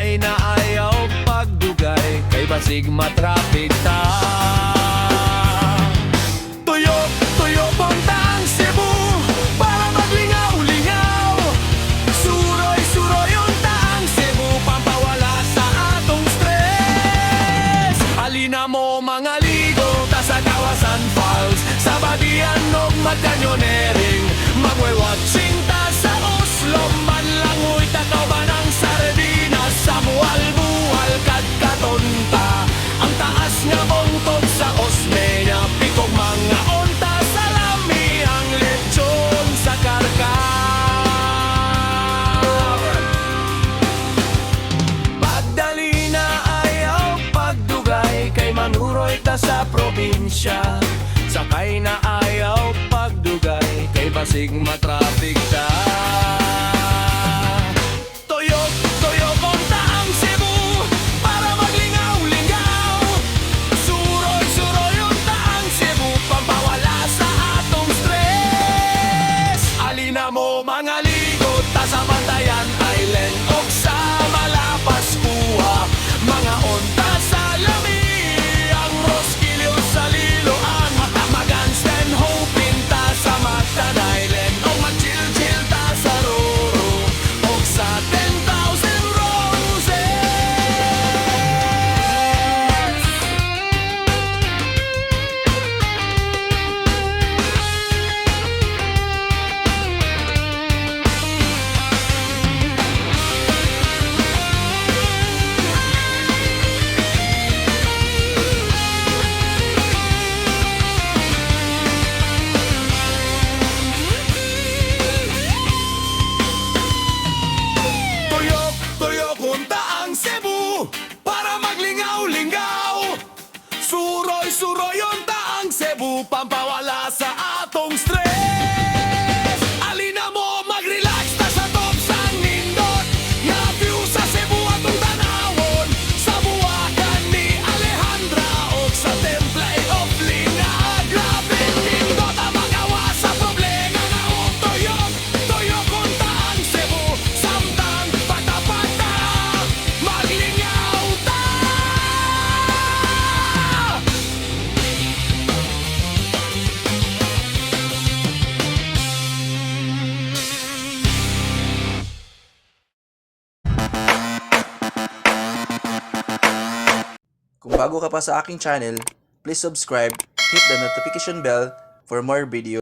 Sakay na ayaw pagdugay, kay basig matraffic ta. Tuyo, tuyo punta ang Cebu para maglingaw-lingaw. Suroy, suroy unta ang Cebu, pampawala sa atong stress. Halina mo mga ligo, ta sa Kawasan Falls, sa Badian og Magkanyonering. Magwe-watching ta sa Oslo, manlangoy takaw ba ng sardinas. Sa buwal-buwal kadkatonta, ang taas nga bongtod sa Osmeña. Pikog mga onta sa lami, ang lechon sa karka. Pagdali na ayaw pagdugay, kay manuroy ta sa probinsya. Sakay na ayaw pagdugay, kay basig matraffic ta. Toyo, toyo punta ang Cebu para maglingaw-lingaw. Suroy, suroy unta ang Cebu, pampawala sa atong stress. Alina mo mga ligot, ta sa Bantayan Island og sa Malapas Kuha. Mga onta sa lami, ang Roskilio sa Liloan. Magansten Hopin ta sa Mactan Island, o mag-chill-chill ta sa Roro og sa 10,000 Roses. Tuyok, tuyok punta ang Cebu para maglingaw-lingaw. Suroy, suroy unta ang Cebu, pampawala sa atong stress. Alina mo mag-relax ta sa top sang nindot, nga view sa Cebu atong tanawon. Sa Buwagan ni Alejandra og sa Temple of Linga. Grabe nindot ang magawa sa problema nga og tuyok, tuyok unta ang Cebu. Samtang pata-pata, maglingaw ta. Kung bago ka pa sa aking channel, please subscribe, hit the notification bell for more videos.